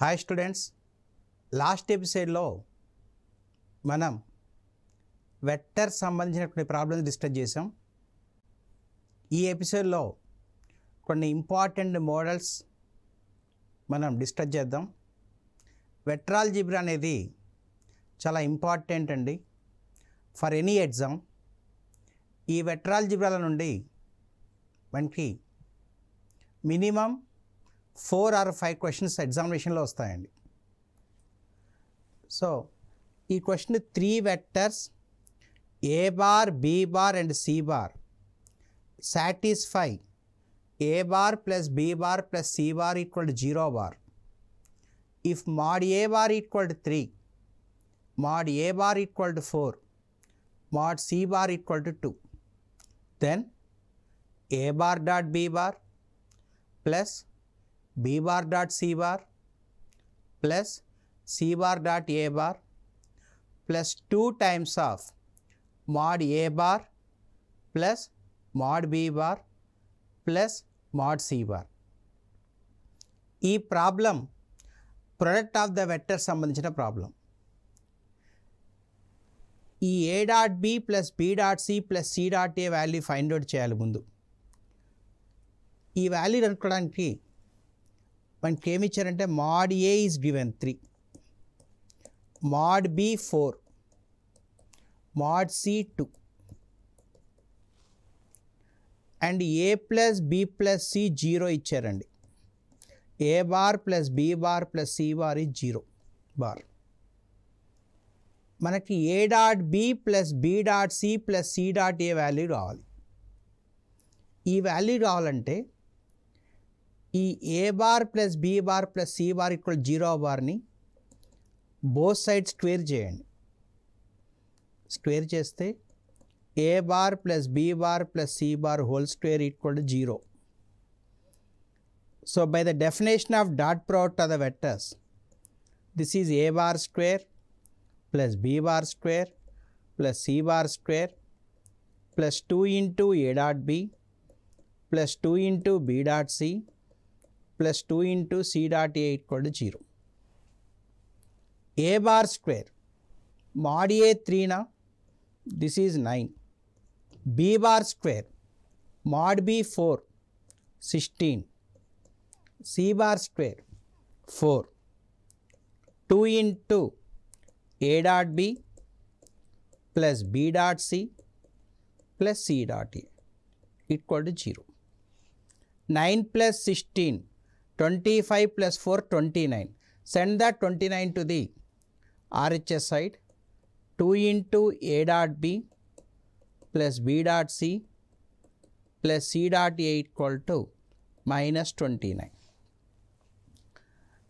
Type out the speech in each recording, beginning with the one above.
Hi students, last ఎపిసోడ్లో మనం vector సంబంధించినటువంటి ప్రాబ్లమ్స్ డిస్కస్ చేసాం. ఈ ఎపిసోడ్లో కొన్ని ఇంపార్టెంట్ మోడల్స్ మనం డిస్కస్ చేద్దాం. వెక్టర్ ఆల్జీబ్రా అనేది చాలా ఇంపార్టెంట్ అండి ఫర్ ఎనీ ఎగ్జామ్. ఈ వెక్టర్ ఆల్జీబ్రాల నుండి మనకి మినిమం 4 or 5 క్వశ్చన్స్ ఎగ్జామినేషన్లో వస్తాయండి. సో ఈ question 3 vectors a bar, B bar and c bar satisfy a bar plus B bar plus C bar equal to 0 bar. If mod a bar equal to 3, mod a bar equal to 4, mod c bar equal to 2, then a bar dot b bar plus b bar dot c bar plus c bar dot a bar plus 2 times of mod a bar plus mod b bar plus mod c bar. ఈ problem product of the vector సంబంధించిన problem. ఈ a డాట్ b ప్లస్ b డాట్ c ప్లస్ c డాట్ a value find out చేయాలి. ముందు ఈ వాల్యూ కనుక్కోవడానికి మనకి ఏమి ఇచ్చారంటే mod a is given 3, mod b 4, mod c 2 and a plus b plus c 0 ఇచ్చారండి. a bar plus b bar plus c bar is 0 bar. మనకి a డాట్ b ప్లస్ b డాట్ c ప్లస్ c డాట్ a వాల్యూ రావాలి. ఈ value రావాలంటే ఈ A bar plus B bar plus C bar equal 0 బార్ని బోత్ సైడ్ స్క్వేర్ చేయండి. స్క్వేర్ చేస్తే A bar plus B bar plus C bar whole square equal to 0. So by the definition of dot product of the vectors, this is a bar square plus B bar square plus C bar square plus 2 into a dot b plus 2 into b dot c plus 2 into c dot a equal to 0. a bar square mod a 3 na, this is 9. b bar square mod b 4, 16. c bar square 4. 2 into a dot b plus b dot c plus c dot a equal to 0. 9 plus 16, 25 plus 4, 29. Send that 29 to the RHS side. 2 into a dot b plus b dot c plus c dot a equal to minus 29.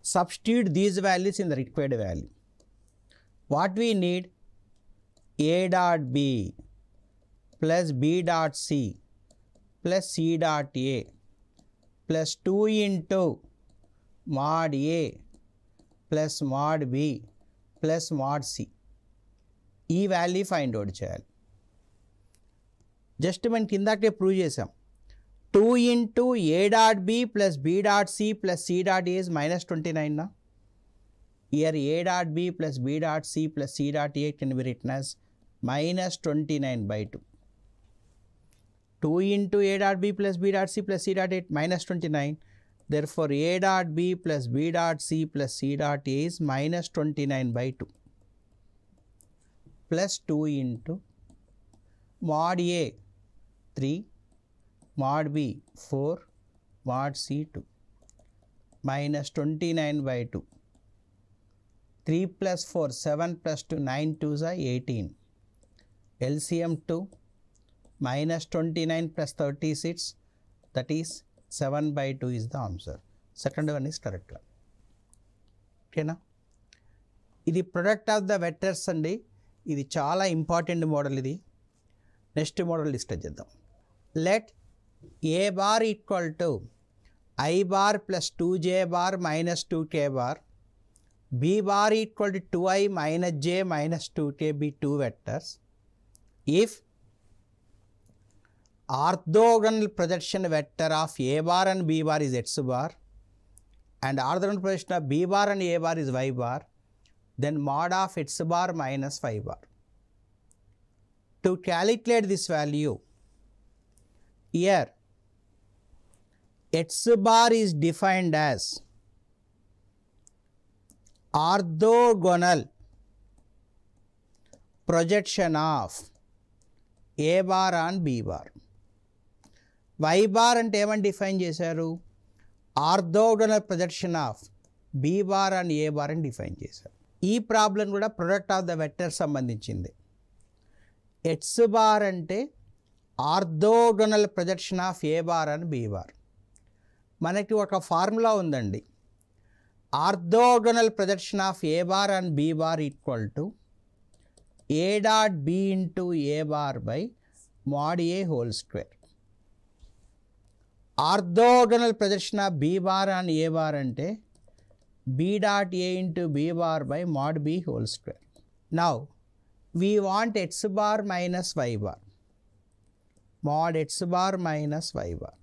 Substitute these values in the required value. What we need? a dot b plus b dot c plus c dot a plus 2 into mod a plus mod b plus mod c. ఈ value find out చేయాలి. Just మనం కిందకే prove చేసాం. 2 into a dot b plus b dot c plus c dot a is minus 29 నా. Here a dot b plus b dot c plus c dot a can be written as minus 29/2. 2 into a dot b plus b dot c plus c dot a minus 29. Therefore, a dot b plus b dot c plus c dot a is minus 29/2. Plus 2 into mod a 3, mod b 4, mod c 2. Minus 29/2. 3 plus 4, 7 plus 2, 9 2s are 18. LCM 2. Minus 29 plus 36, that is 7/2 is the answer. Second one is correct one. ఓకేనా? ఇది product of the vectors అండి. ఇది చాలా important model. ఇది next model discuss చేద్దాం. Let A bar equal to I bar plus 2j bar minus 2k bar, B bar equal to 2i minus j minus 2k be 2 vectors. If orthogonal projection vector of a bar and b bar is x bar and orthogonal projection of B bar and A bar is Y bar, then mod of X bar minus Y bar. To calculate this value, here X bar is defined as orthogonal projection of A bar on B bar. Y bar అంటే ఏమని define చేశారు? Orthogonal projection of B bar and A bar అని define చేశారు. ఈ problem కూడా product of the vector సంబంధించింది. X bar అంటే orthogonal projection of A bar and B bar. మనకి ఒక ఫార్ములా ఉందండి. Orthogonal projection of A bar and B bar equal to A డాట్ B into A bar by mod A whole square. Orthogonal projection of B bar and A bar అంటే B dot A into B bar by mod B whole square. Now we want X bar minus Y bar. Mod X bar minus Y bar.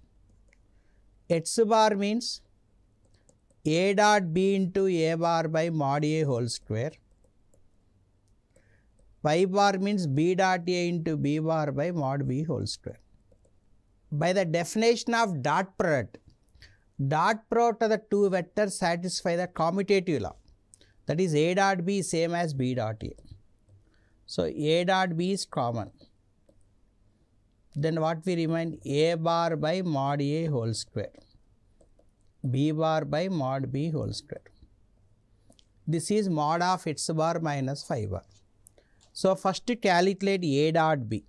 X bar means A dot B into A bar by mod A whole square. Y bar means B dot A into B bar by mod B whole square. By the definition of dot product of the two vectors satisfy the commutative law. That is A dot B is same as B dot A. So A dot B is common. Then what we remain? A bar by mod A whole square. B bar by mod B whole square. This is mod of X bar minus Y bar. So first to calculate A dot B.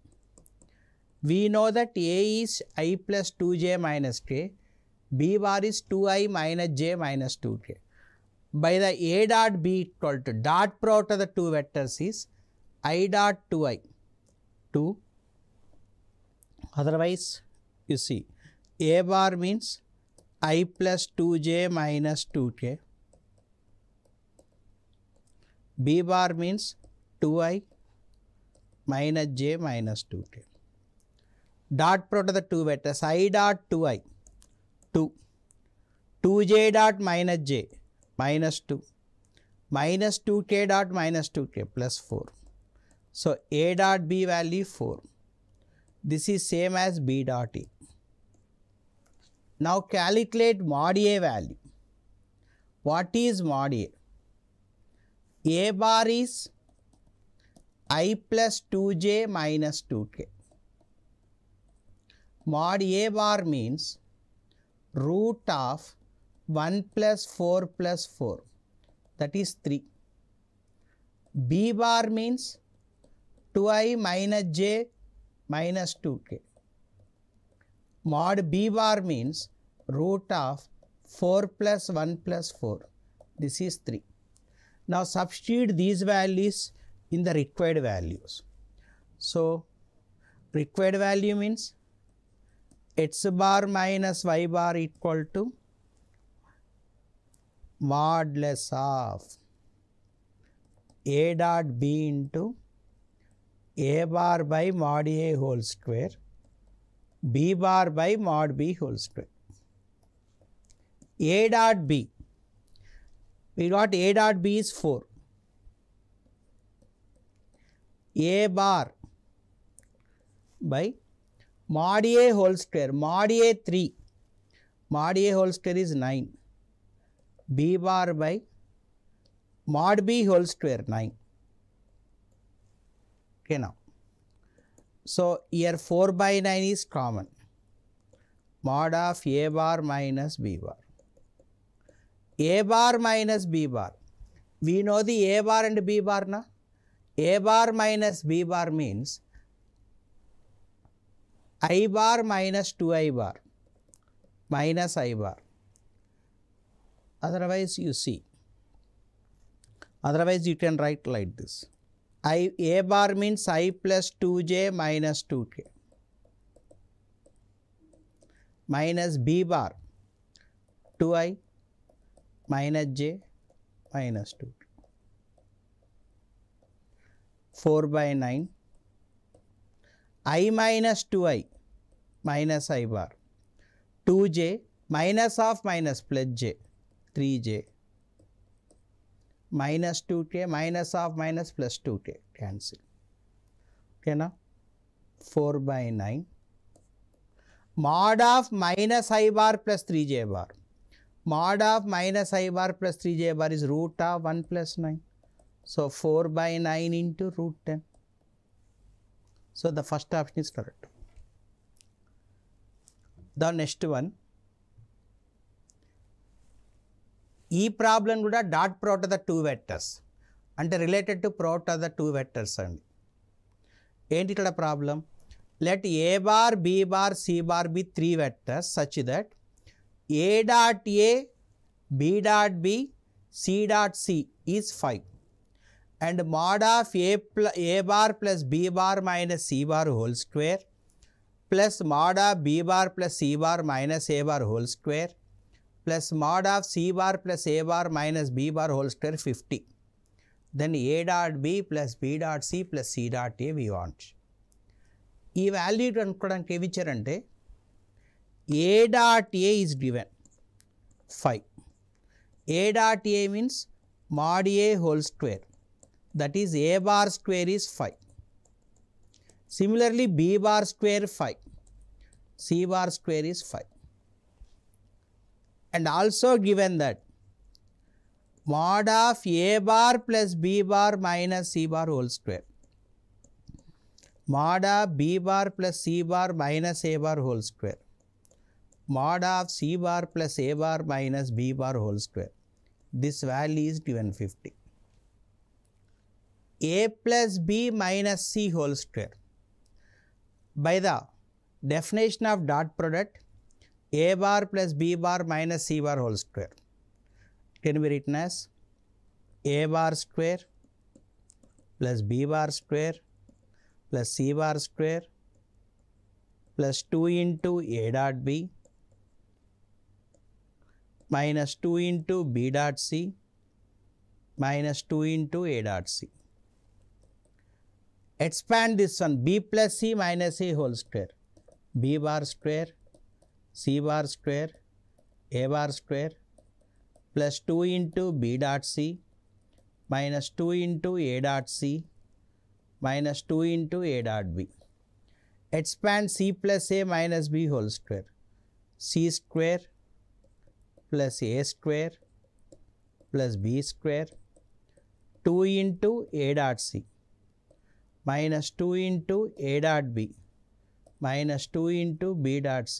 We know that A is I plus 2j minus k. B bar is 2i minus j minus 2k. By the A dot B equal to dot product of the two vectors is I dot 2i 2. Otherwise you see A bar means I plus 2j minus 2k. B bar means 2i minus j minus 2k. Dot product of the two vectors I dot 2i 2. 2j dot minus j minus 2 minus 2k dot minus 2k plus 4. So A dot B value 4. This is same as B dot A. Now calculate mod A value. What is mod A? A bar is I plus 2j minus 2k. Mod A bar means root of 1 plus 4 plus 4. That is 3. B bar means 2i minus j minus 2k. Mod B bar means root of 4 plus 1 plus 4. This is 3. Now substitute these values in the required values. So required value means X bar minus Y bar equal to modulus of A dot B into A bar by mod A whole square, B bar by mod B whole square. A dot B, we got A dot B is 4. A bar by mod A whole square, mod A 3, mod A whole square is 9. B bar by mod B whole square 9. Okay, now. So here 4 by 9 is common. Mod of A bar minus B bar. A bar minus B bar. We know the A bar and B bar na. A bar minus B bar means I bar minus 2i bar minus I bar. Otherwise you see. Otherwise you can write like this. A bar means I plus 2j minus 2k minus B bar 2i minus j minus 2k. 4 by 9 I minus 2i minus I bar 2j minus of minus plus j 3j, minus 2k, minus of minus plus 2k, cancel. Okay, now 4 by 9. Mod of minus I bar plus 3j bar. Mod of minus I bar plus 3j bar is root of 1 plus 9. So 4 by 9 into root 10. So the first option is correct. The next one. ఈ problem కూడా dot product of the two vectors అంటే related to product of the two vectors అండి. ఏంటి ఇక్కడ problem? Let A bar B bar C bar B 3 vectors such that A dot A B dot B C dot C is 5 and mod of A bar plus B bar minus C bar whole square plus mod of b bar plus c bar minus a bar whole square plus mod of c bar plus a bar minus b bar whole square 50. Then a dot b plus b dot c plus c dot a we want. ఈ value కనుక్కోవడానికి ఏమి ఇచ్చారంటే a dot a is given 5. a dot a means mod a whole square, that is a bar square is 5. Similarly, b bar square 5, c bar square is 5, and also given that mod of a bar plus b bar minus c bar whole square, mod of b bar plus c bar minus a bar whole square, mod of c bar plus a bar minus b bar whole square. This value is given 50. a plus b minus c whole square. By the definition of dot product, a bar plus b bar minus c bar whole square can be written as a bar square plus b bar square plus c bar square plus 2 into a dot b minus 2 into b dot c minus 2 into a dot c. Expand this one, b plus c minus a whole square, b bar square, c bar square, a bar square plus 2 into b dot c minus 2 into a dot c minus 2 into a dot b. Expand c plus a minus b whole square, c square plus a square plus b square 2 into a dot c minus 2 into a dot b minus 2 into b dot c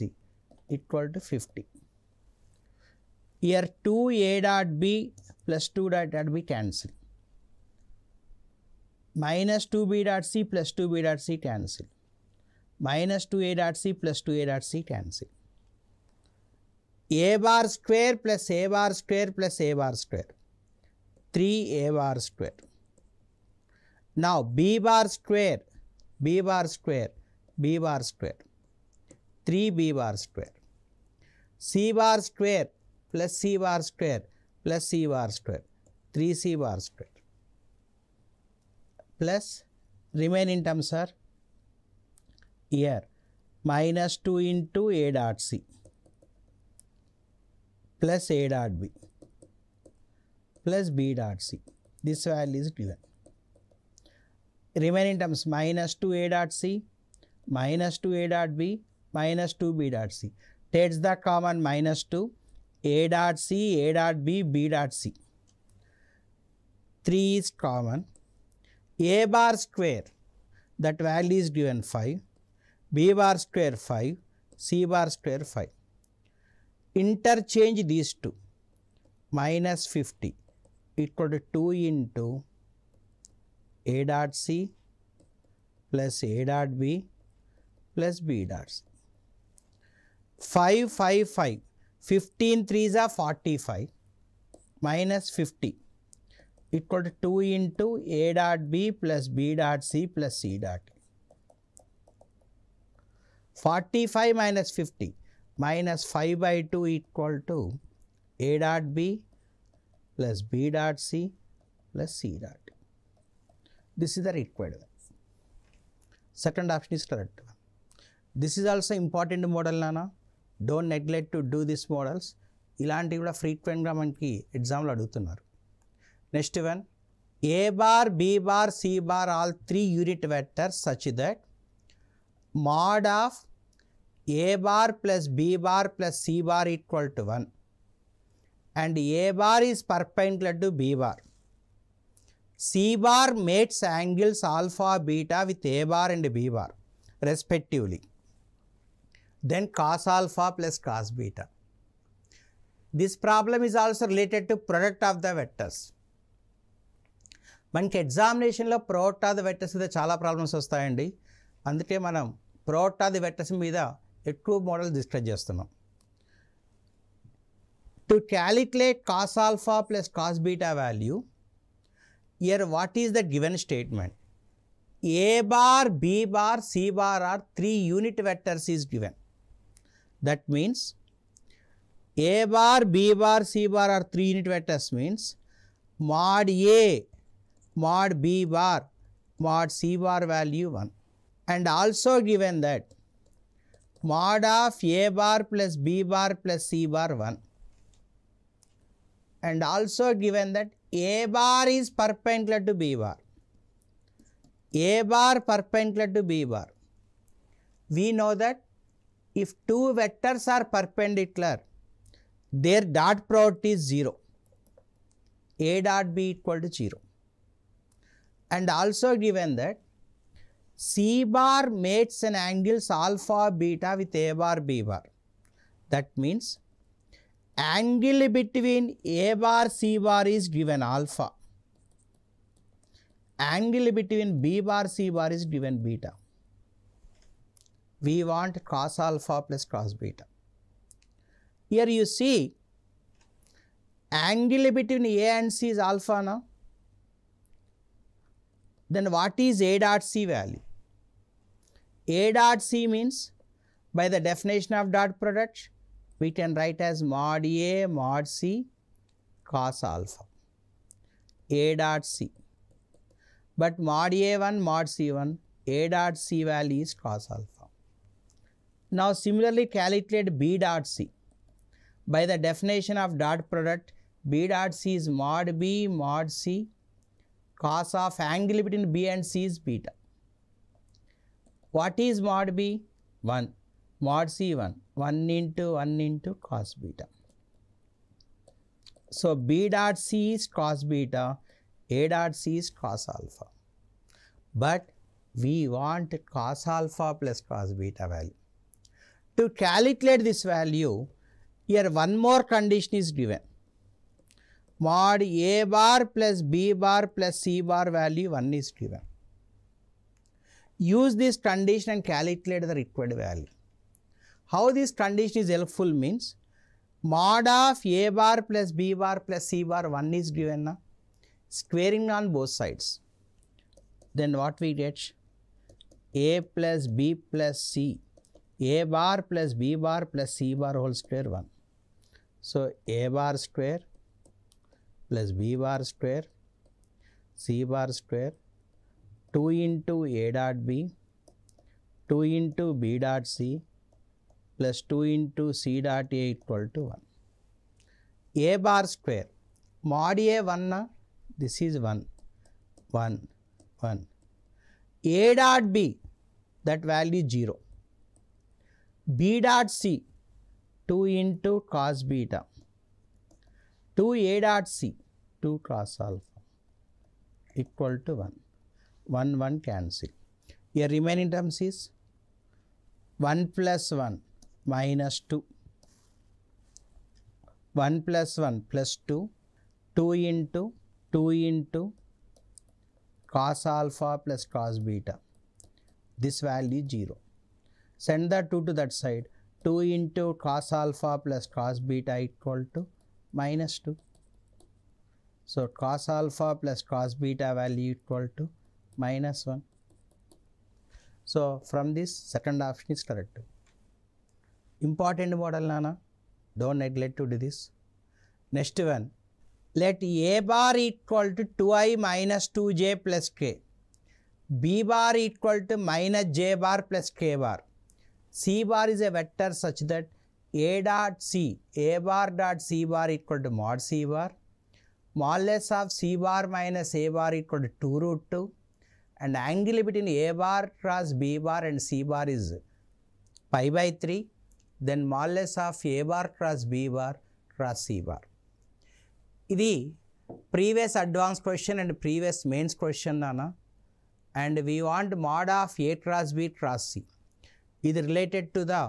equal to 50. Here 2 a dot b plus 2 dot b cancel. Minus 2 b dot c plus 2 b dot c cancel. Minus 2 a dot c plus 2 a dot c cancel. A bar square plus a bar square plus a bar square. 3 a bar square. Now b bar square, b bar square, b bar square, 3 b bar square, c bar square plus c bar square plus c bar square, 3 c bar square, plus remaining terms are here minus 2 into a dot c plus a dot b plus b dot c. This value is given. Remaining terms minus 2 a dot c minus 2 a dot b minus 2 b dot c. Takes the common minus 2 a dot c a dot b b dot c. 3 is common. A bar square, that value is given 5, b bar square 5, c bar square 5. Interchange these two. Minus 50 equal to 2 into a dot c plus a dot b plus b dot c. 5, 5, 5. 15 3s are 45 minus 50 equal to 2 into a dot b plus b dot c plus c dot a. 45 minus 50 minus 5 by 2 equal to a dot b plus b dot c plus c dot a. This is the required one. Second option is correct. This is also important model, Nana. Don't neglect to do these models. ఇలాంటివి కూడా ఫ్రీక్వెంట్గా మనకి ఎగ్జామ్లో అడుగుతున్నారు. Next one, a bar B bar C bar all 3 unit vectors such that mod of a bar plus b bar plus c bar equal to 1 and a bar is perpendicular to b bar. C bar mates angles alpha beta with a bar and b bar respectively. Then cos alpha plus cos beta. This problem is also related to product of the vectors. మనకి ఎగ్జామినేషన్లో product of the vectors మీద చాలా problems వస్తాయండి. అందుకే మనం product of the vectors మీద ఎక్కువ model discuss చేస్తున్నాం. To calculate cos alpha plus cos beta value, here what is the given statement? A bar B bar C bar are 3 unit vectors is given. That means a bar B bar C bar are 3 unit vectors means mod A mod b bar mod c bar value 1, and also given that mod of a bar plus b bar plus c bar 1, and also given that a bar is perpendicular to b bar. A bar perpendicular to b bar. We know that if 2 vectors are perpendicular, their dot product is 0. A dot b equal to 0. And also given that C bar mates an angles alpha beta with A bar B bar. That means angle between A bar C bar is given alpha. Angle between B bar C bar is given beta. We want cos alpha plus cos beta. Here you see angle between A and C is alpha now. Then what is A dot C value? A dot C means, by the definition of dot product, we can write as mod A mod C cos alpha. A dot C. But mod A1 mod C1, A dot C value is cos alpha. Now similarly calculate B dot C. By the definition of dot product, B dot C is mod B mod C cos of angle between B and C is beta. What is mod B? 1. Mod C 1. 1 into cos beta. So B dot C is cos beta, A dot C is cos alpha. But we want cos alpha plus cos beta value. To calculate this value, here one more condition is given. Mod A bar plus B bar plus C bar value 1 is given. Use this condition and calculate the required value. How this condition is helpful means, mod of A bar plus B bar plus C bar 1 is given now. Squaring on both sides. Then what we get? A plus B plus C. A bar plus B bar plus C bar whole square 1. So A bar square plus B bar square, C bar square, 2 into A dot B, 2 into B dot C, plus 2 into C dot A equal to 1. A bar square, mod A 1 na, this is 1, 1, 1. A dot B, that value 0. B dot C, 2 into cos beta. 2 A dot C, 2 cos alpha equal to 1. 1, 1 cancel. Here remaining terms is 1 plus 1 minus 2. 1 plus 1 plus 2. 2 into cos alpha plus cos beta. This value 0. Send the 2 to that side. 2 into cos alpha plus cos beta equal to minus 2. So cos alpha plus cos beta value equal to minus 1. So from this, second option is correct. Important model nana, don't neglect to do this. Next one, let A bar equal to 2i minus 2j plus k, B bar equal to minus j bar plus k bar. C bar is a vector such that A dot C, A bar dot C bar equal to mod C bar, modulus of C bar minus A bar equal to 2 root 2, and angle between A bar cross B bar and C bar is pi by 3, then modulus of A bar cross B bar cross C bar. ఇది previous advanced question and previous mains question nana, and we want mod of A cross B cross C. ఇది related to the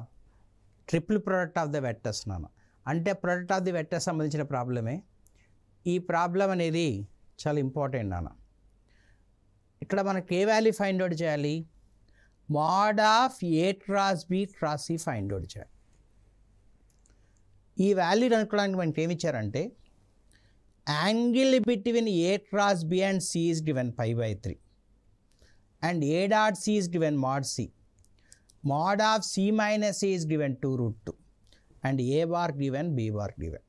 triple product of the vectors nana, అంటే product of the vectors సంబంధించిన ప్రాబ్లమే. ఈ problem అనేది చాలా important నాన్న. ఇక్కడ మనకి ఏ వాల్యూ ఫైండ్ అవుట్ చేయాలి? Mod of a cross b cross c find out చేయాలి. ఈ వాల్యూ అనుకోవడానికి మనకి ఏమి ఇచ్చారంటే angle between a cross b and c is given pi by 3 and A dot C is given mod c, mod of C minus c is given 2 root 2 and a bar given b bar given.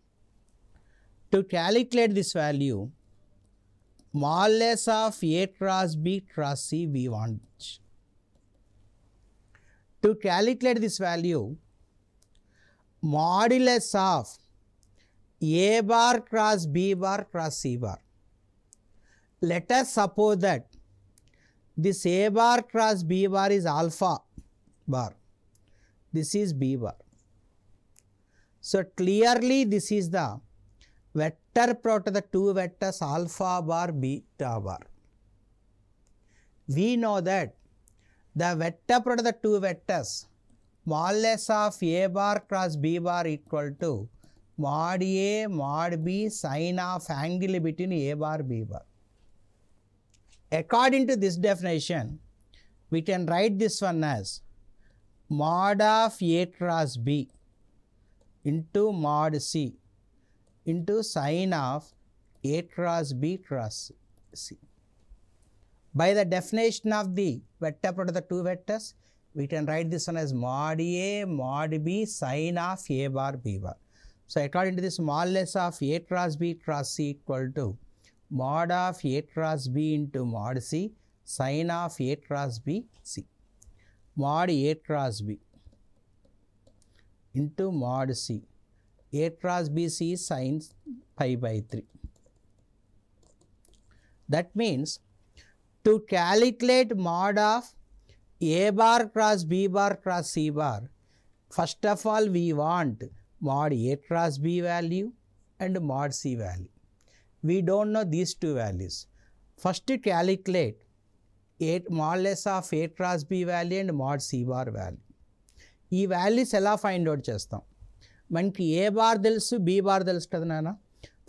To calculate this value, modulus of A cross B cross C we want. To calculate this value, modulus of A bar cross B bar cross C bar. Let us suppose that this A bar cross B bar is alpha bar. This is B bar. So clearly this is the vector product of the two vectors alpha bar beta bar. We know that the vector product of the two vectors modulus of A bar cross B bar equal to mod A mod B sine of angle between A bar B bar. According to this definition, we can write this one as mod of A cross B into mod C into sine of A cross B cross C. By the definition of the vector product of the two vectors, we can write this one as mod A mod B sine of A bar B bar. So according to this, modulus of A cross B cross C equal to mod of A cross B into mod C sine of A cross B C. Mod A cross B into mod C. A cross B C is sin pi by 3. That means to calculate mod of A bar cross B bar cross C bar, first of all we want mod A cross B value and mod C value. We don't know these two values. First to calculate modulus of A cross B value and mod C bar value. ఈ values ఎలా find out చేస్తాం? మనకి a bar తెలుసు, b bar తెలుసు కదా నాన్న.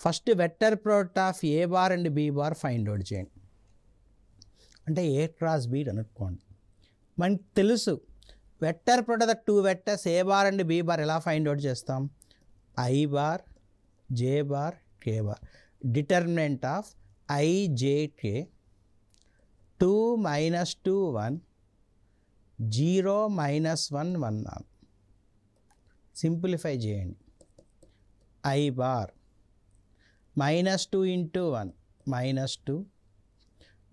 First vector product of A bar and b bar find out చేయండి. అంటే ఏ క్రాస్ బి అనుకోండి. మనకి తెలుసు vector product of two vectors a bar and b bar ఎలా ఫైండ్ అవుట్ చేస్తాం? I bar j bar k bar. Determinant of i j k 2 - 2 1 0 - 1 1. Simplify చేయండి. I bar -2 × 1 -2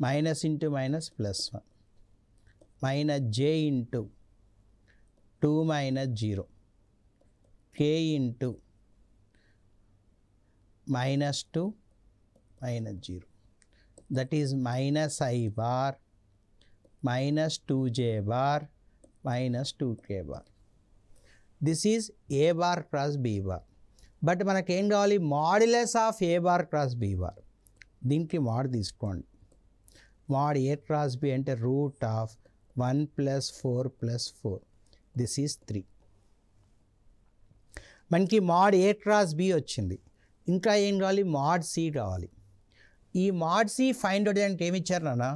minus into minus +1 minus j into 2 - 0 k into -2 -0. That is -i bar -2j bar -2k bar. This is a bar cross b bar. But మనకేం కావాలి? Modulus of A bar cross b bar. దీనికి mod తీసుకోండి. Mod a cross b అంటే root of 1 + 4 + 4. This is 3. మనకి mod a cross B వచ్చింది. ఇంకా ఏం కావాలి? మాడ్ సి కావాలి. ఈ మాడ్ సి ఫైండ్ అవుట్ చేయడానికి ఏమి ఇచ్చారు నాన్న?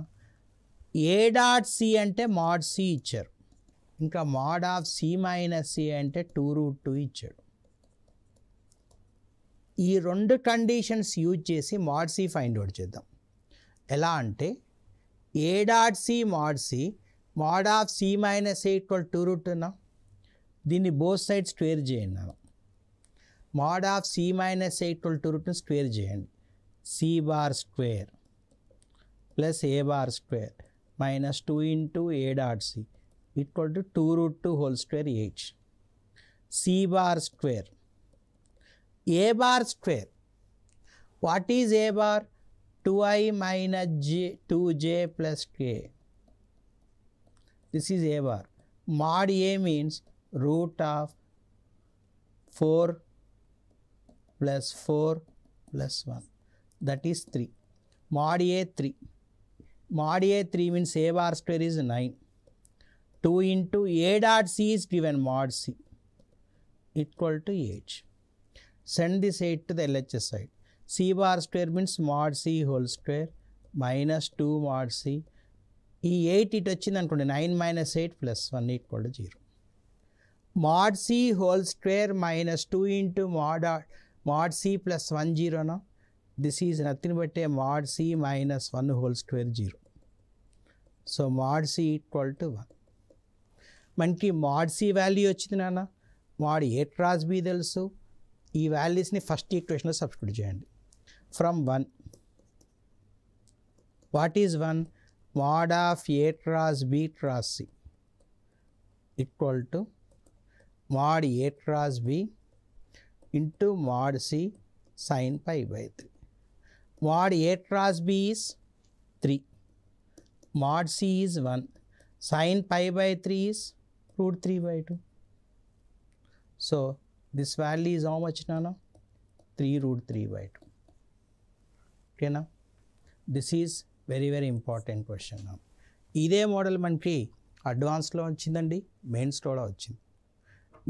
ఏ డాట్ సి అంటే మాడ్ సి ఇచ్చారు. ఇంకా mod of C minus C అంటే 2 root 2 ఇచ్చాడు. ఈ రెండు కండిషన్స్ యూజ్ చేసి మాడ్ సి ఫైండ్ అవుట్ చేద్దాం. ఎలా అంటే A dot C mod of C minus A equal 2 root 2 నా. దీన్ని బోత్ సైడ్ స్క్వేర్ చేయండి నాన్న. Mod of C minus A equal 2 root 2 square చేయండి. C bar square plus A bar square -2 × A dot C equal to 2 root 2 whole square 8. C bar square. A bar square. What is A bar? 2i minus 2j plus k. This is A bar. Mod A means root of 4 plus 4 plus 1. That is 3. Mod A 3. Mod A 3 means A bar square is 9. 2 into A dot C is given mod C equal to 8. Send this 8 to the LHS side. C bar square means mod C whole square minus 2 mod C. ఈ 8 ఇటు వచ్చింది అనుకోండి 9 minus 8 plus 1 equal to 0. Mod C whole square minus 2 into mod C plus 1 0 now. This is nothing but a mod C minus 1 whole square 0. So mod C equal to 1. మనకి mod C value వచ్చింది నాన్న, mod A cross B తెలుసు. ఈ వాల్యూస్ని first ఈక్వేషన్లో substitute చేయండి. From 1, what is 1? mod of A cross B cross C equal to mod A cross B into mod C sin pi by 3. Mod A cross B is 3. Mod C is 1. Sin pi by 3 is root 3 by 2. So this value is how much now? 3 root 3 by 2. Okay now? This is very important question now. ఇదే model మనకి అడ్వాన్స్లో వచ్చిందండి, మెయిన్స్లో కూడా వచ్చింది.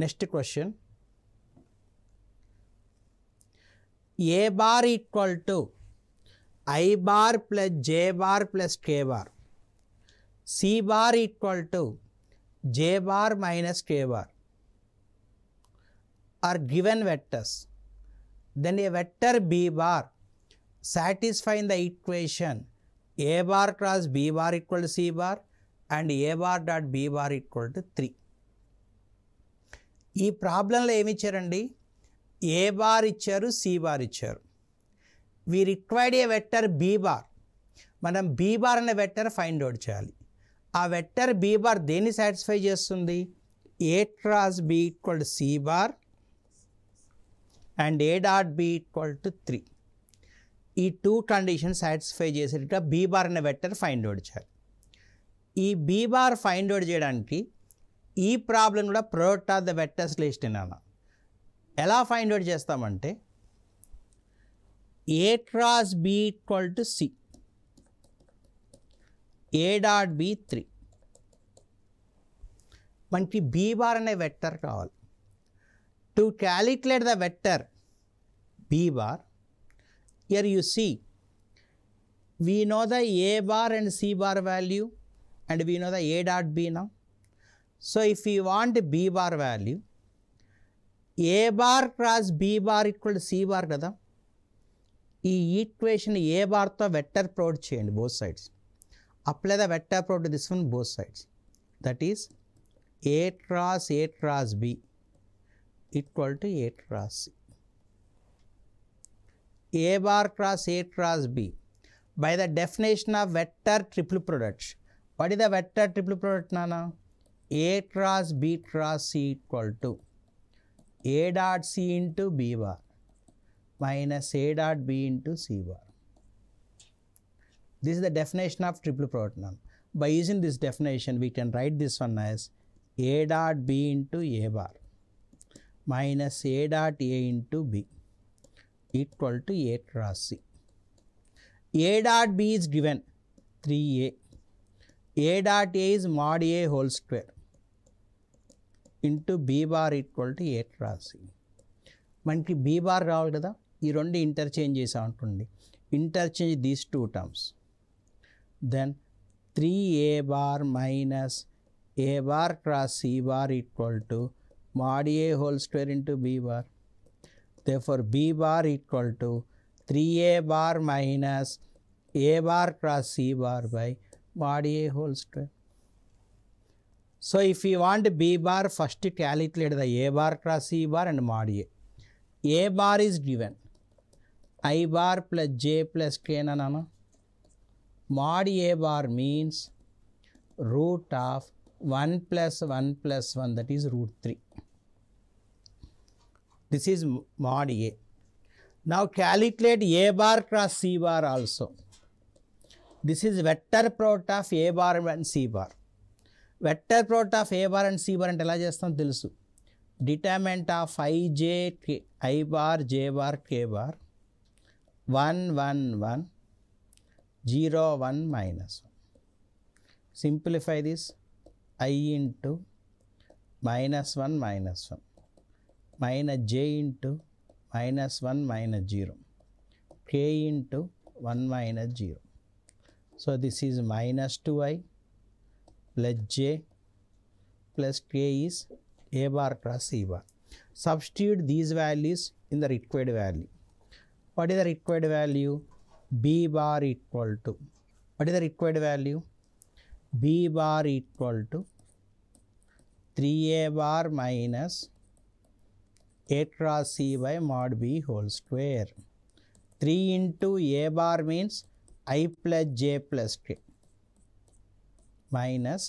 Next question, A bar equal to I bar plus J bar plus K bar, C bar equal to J bar minus K bar are given vectors, then a vector B bar satisfying the equation A bar cross B bar equal to C bar and A bar dot B bar equal to 3. ఈ ప్రాబ్లంలో ఏమి ఇచ్చారండి? A bar ఇచ్చారు, C bar ఇచ్చారు. We required A vector B bar. మనం B bar అనే vector find out చేయాలి. ఆ వెక్టర్ బి బార్ దేన్ని సాటిస్ఫై చేస్తుంది? A cross B equal to C bar and A dot B equal to 3. ఈ 2 condition satisfy చేసేట్టుగా B bar అనే vector find out చేయాలి. ఈ బీ బార్ ఫైండ్ అవుట్ చేయడానికి ఈ ప్రాబ్లం కూడా product of the vectors list అన్న. ఎలా ఫైండ్ అవుట్ చేస్తామంటే A cross B equal to C, A dot B 3. మనకి బీ బార్ అనే వెక్టర్ కావాలి. To calculate the vector B bar, here you see we know the A bar and C bar value and we know the A dot B now. So if we want B bar value, A bar cross B bar equal to C bar kada. ఈ equation A bar తో vector product చేయండి both sides. Apply the vector product to this one both sides. That is A cross B equal to A cross C. A bar cross A cross B by the definition of vector triple product. What is the vector triple product nana? A cross B cross C equal to A dot C into B bar minus A dot B into C bar. This is the definition of triple product nana. By using this definition we can write this one as A dot B into A bar minus A dot A into B equal to A cross C. A dot B is given 3A. A dot A is mod A whole square into B bar equal to A cross C. మనకి B bar రావాలి కదా, ఈ రెండు interchange చేసాం అనుకోండి. Interchange these 2 terms. Then 3A bar minus A bar cross C bar equal to mod A whole square into B bar. Therefore B bar equal to 3A bar minus A bar cross C bar by mod A whole square. So if you want B bar, first calculate the A bar cross C bar and mod A. A bar is given I bar plus J plus K nana. Mod A bar means root of 1 plus 1 plus 1, that is root 3. This is mod A. Now calculate A bar cross C bar also. This is vector product of A bar and C bar. Vector product of A bar and C bar అంటే ఎలా చేస్తాం తెలుసు. Determinant of ij I bar j bar k bar 1 1 1 0 1 minus 1. Simplify this. I into minus 1 minus 1 minus j into minus 1 minus 0 k into 1 minus 0. So this is minus 2i plus j plus k is A bar cross C bar. Substitute these values in the required value. What is the required value? B bar equal to, what is the required value? B bar equal to 3a bar minus A cross C by mod B whole square. 3 into A bar means I plus j plus k minus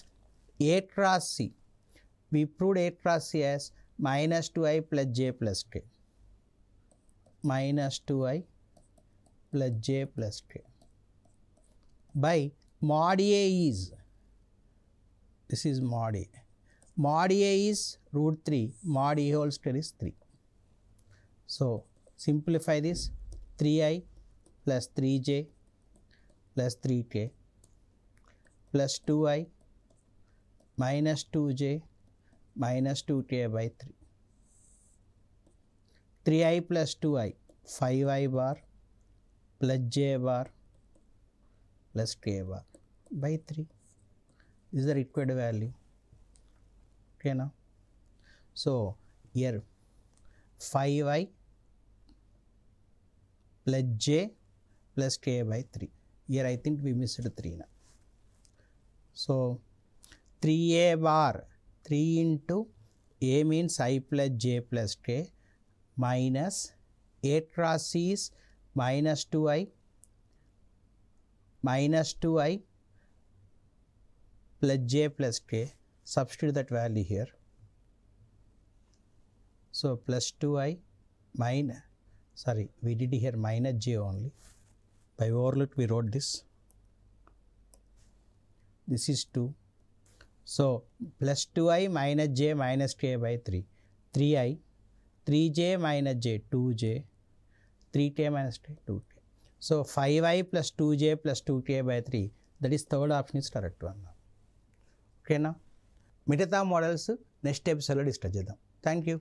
A cross C. We proved A cross C as minus 2i plus j plus k. Minus 2i plus j plus k. By mod A is, this is mod A. Mod A is root 3, mod A whole square is 3. So simplify this. 3i plus 3j plus 3k plus 2i minus 2j minus 2k by 3. 3i plus 2i 5i bar plus j bar plus k bar by 3. This is the required value. Okay now. So here 5i plus j plus k by 3. Here I think we missed 3 now. So 3a bar, 3 into A means I plus j plus k minus A cross C is minus 2i plus j plus k. Substitute that value here. So plus 2i minus, sorry, we did here minus j only. By overlook we wrote this. This is 2. So plus 2i minus j minus k by 3. 3i, 3j minus j, 2j, 3k minus k, 2k. So 5i plus 2j plus 2k by 3. That is third option is correct one. Okay now. మిగతా models next ఎపిసోడ్లో discuss చేద్దాం. Thank you.